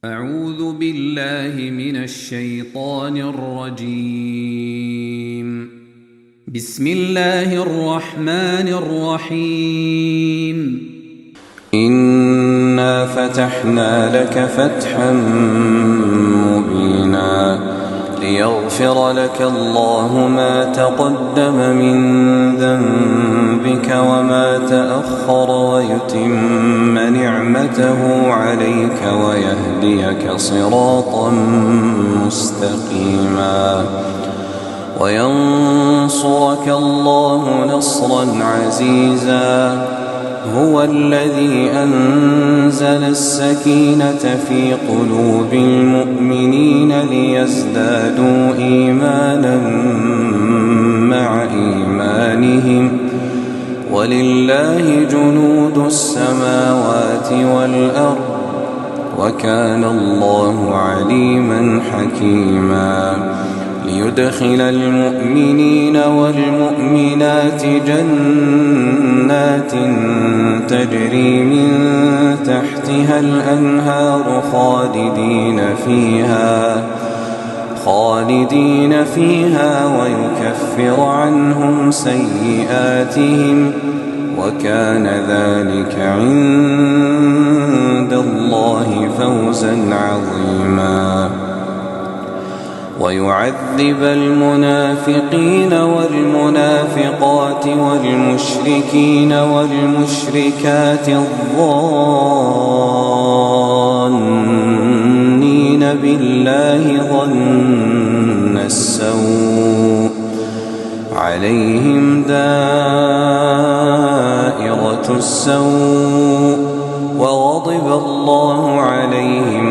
أعوذ بالله من الشيطان الرجيم. بسم الله الرحمن الرحيم. إنا فتحنا لك فتحا مبينا ليغفر لك الله ما تقدم من ذنبك وما تأخر ويتم نعمته عليك ويهديك صراطا مستقيما وينصرك الله نصرا عزيزا. هو الذي أنزل السكينة في قلوب المؤمنين ليزدادوا إيمانا مع إيمانهم ولله جنود السماوات والأرض وكان الله عليما حكيما. ليدخل المؤمنين والمؤمنات جنات تجري من تحتها الأنهار خالدين فيها ويكفر عنهم سيئاتهم وكان ذلك عند الله فوزا عظيما. ويعذب المنافقين والمنافقات والمشركين والمشركات الظانين بالله ظن السوء عليهم دائرة السوء وغضب الله عليهم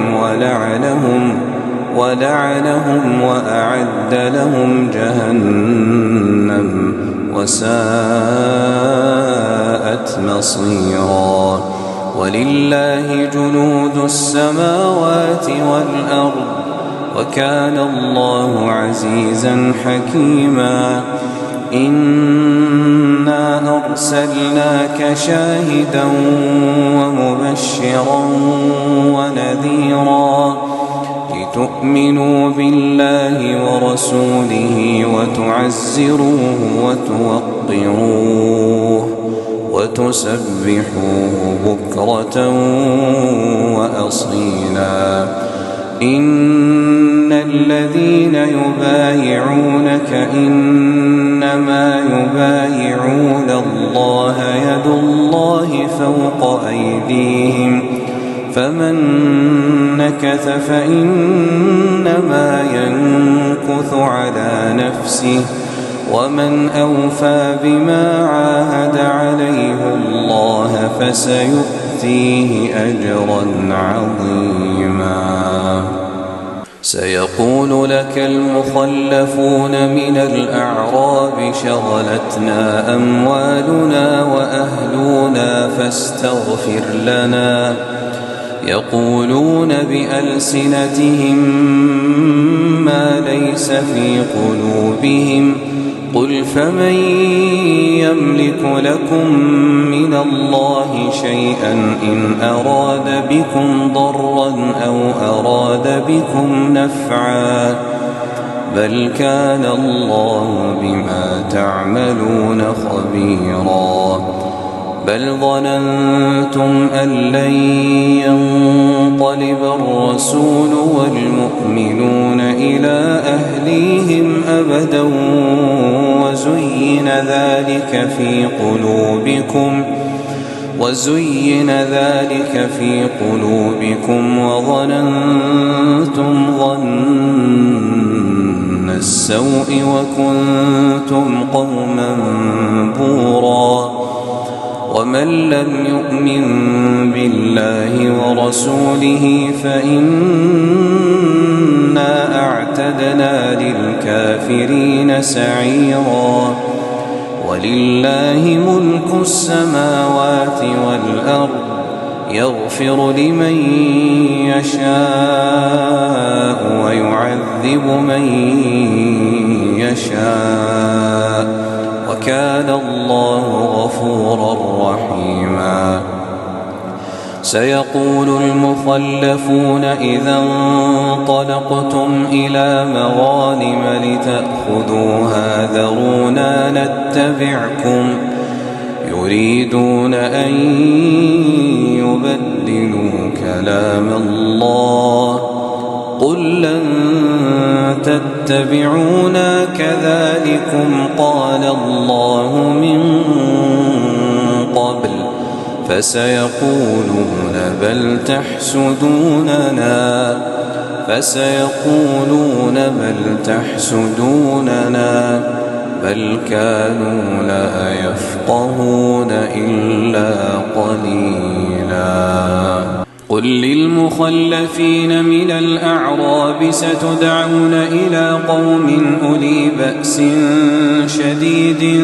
ولعنهم وأعد لهم جهنم وساءت مصيرا. ولله جنود السماوات والأرض وكان الله عزيزا حكيما. إنا أرسلناك شاهدا ومبشرا ونذيرا لتؤمنوا بالله ورسوله وتعزروه وتوقروه وتسبحوه بكرة وأصيلا. إن الذين يبايعونك إنما يبايعون الله يد الله فوق أيديهم فمن نكث فإنما ينكث على نفسه ومن أوفى بما عاهد عليه الله فسيؤتيه أجرا عظيما. سيقول لك المخلفون من الأعراب شغلتنا أموالنا وأهلنا فاستغفر لنا. يقولون بألسنتهم ما ليس في قلوبهم قل فمن يملك لكم من الله شيئا إن أراد بكم ضرا أو أراد بكم نفعا بل كان الله بما تعملون خبيرا. بل ظننتم أن لن ينقلب الرسول والمؤمنون إلى أهليهم أبدا وزين ذلك في قلوبكم وظننتم ظن السوء وكنتم قوما بورا. ومن لم يؤمن بالله ورسوله فإنا أعتدنا للكافرين سعيرا. ولله ملك السماوات والأرض يغفر لمن يشاء ويعذب من يشاء وكان الله غفورا رحيما. سيقول المخلفون إذا انطلقتم إلى مغانم لتأخذوها ذرونا نتبعكم يريدون أن يبدلوا كلام الله قل لن تتبعونا كذلكم قال الله من قبل فسيقولون بل تحسدوننا بل كانوا لا يفقهون إلا قليلا قل للمخلفين من الأعراب ستدعون إلى قوم أولي بأس شديد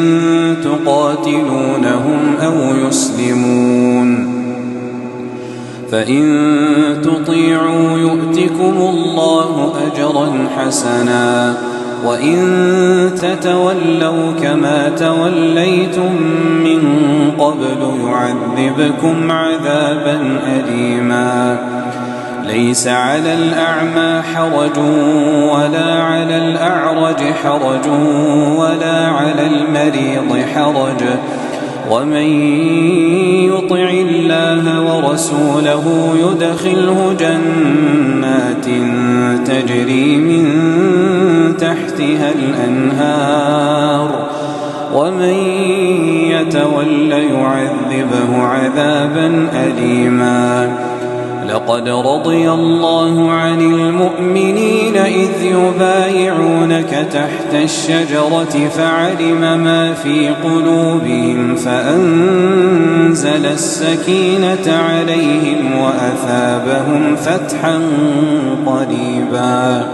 تقاتلونهم أو يسلمون فإن تطيعوا يؤتكم الله أجرا حسنا وإن تتولوا كما توليتم من قبل يعذبكم عذابا أليما ليس على الأعمى حرج ولا على الأعرج حرج ولا على المريض حرج ومن يطع الله ورسوله يدخله جنات تجري من تحتها الأنهار ومن يتول يعذبه عذابا أليما لقد رضي الله عن المؤمنين إذ يبايعونك تحت الشجرة فعلم ما في قلوبهم فأنزل السكينة عليهم وأثابهم فتحا قريبا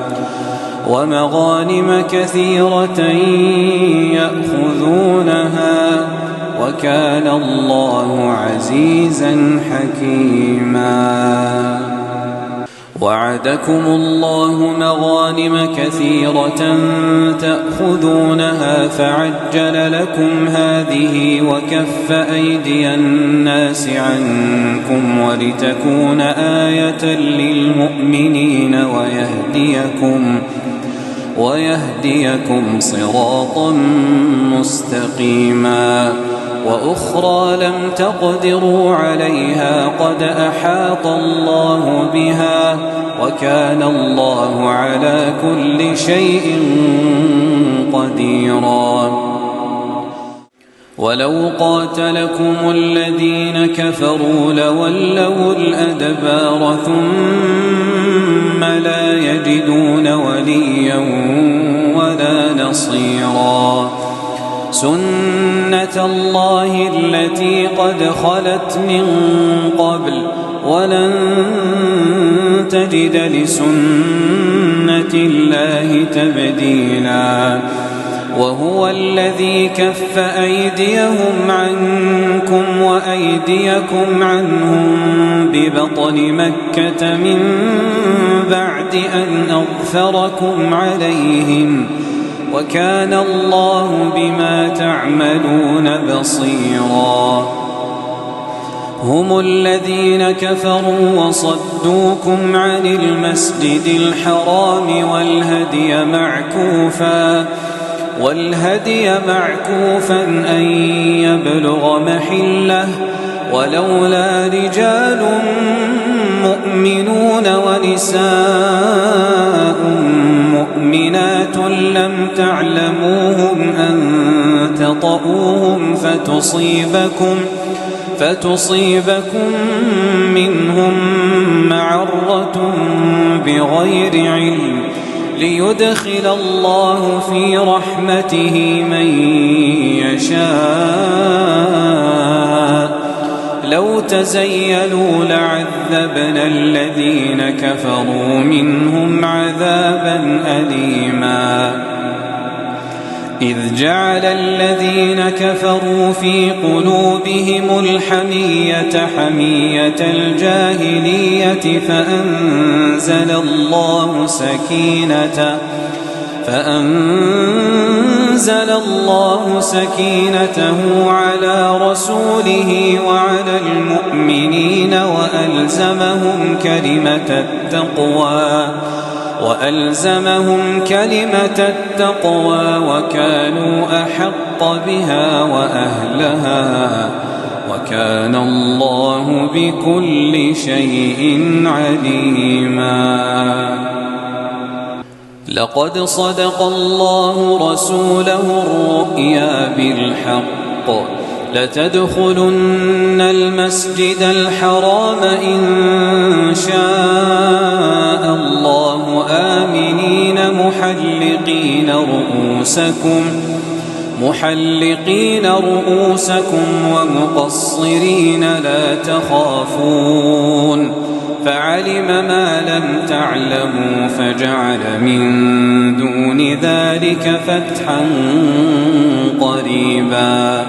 ومغانم كثيرة يأخذونها وكان الله عزيزا حكيما وعدكم الله مغانم كثيرة تأخذونها فعجل لكم هذه وكف أيدي الناس عنكم ولتكون آية للمؤمنين ويهديكم صراطا مستقيما وأخرى لم تقدروا عليها قد أحاط الله بها وكان الله على كل شيء قديرا ولو قاتلكم الذين كفروا لولوا الأدبار ثم لا يجدون وليا ولا نصيرا سنة الله التي قد خلت من قبل ولن تجد لسنة الله تبديلا وهو الذي كف أيديهم عنكم وأيديكم عنهم ببطن مكة من بعد أن أظفركم عليهم وكان الله بما تعملون بصيرا هم الذين كفروا وصدوكم عن المسجد الحرام والهدي معكوفا أن يبلغ محله ولولا رجال مؤمنون ونساء مؤمنات لم تعلموهم أن تطؤوهم فتصيبكم منهم معرة بغير علم ليدخل الله في رحمته من يشاء لو تزيلوا لعذبنا الذين كفروا منهم عذابا أليما إذ جعل الذين كفروا في قلوبهم الحمية حمية فأنزل الله سكينته على رسوله وعلى المؤمنين وألزمهم كلمة التقوى وكانوا أحق بها وأهلها وكان الله بكل شيء عليما. لقد صدق الله رسوله الرؤيا بالحق لتدخلن المسجد الحرام إن شاء الله آمنين محلقين رؤوسكم ومقصرين لا تخافون فعلم ما لم تعلموا فجعل من دون ذلك فتحا قريبا.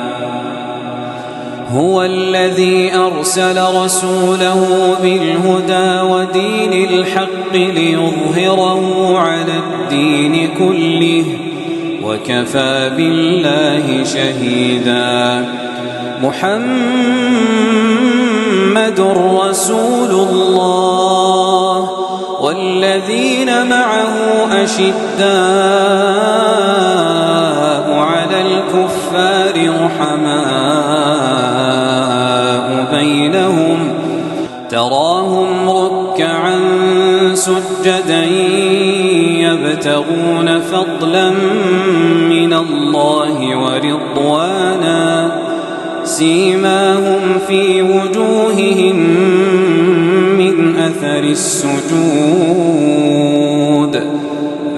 هو الذي أرسل رسوله بالهدى ودين الحق ليظهره على الدين كله وكفى بالله شهيدا. محمد رسول الله والذين معه أشداء على الكفار رحماء بينهم تراهم ركعا سجدا يبتغون فضلا من الله ورضوانا سيماهم في وجوههم من أثر السجود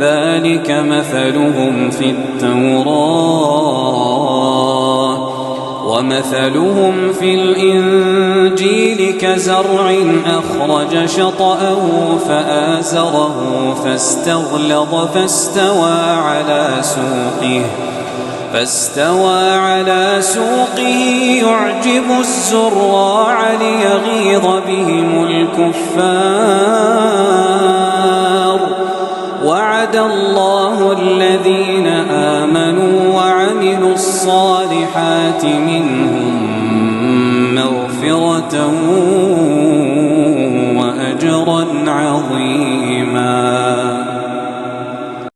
ذلك مثلهم في التوراة ومثلهم في الإنجيل كزرع أخرج شطأه فآزره فاستغلظ فاستوى على سوقه يعجب الزراع ليغيظ بهم الكفار. وعد الله الذين آمنوا وعملوا الصالحات منهم مغفرة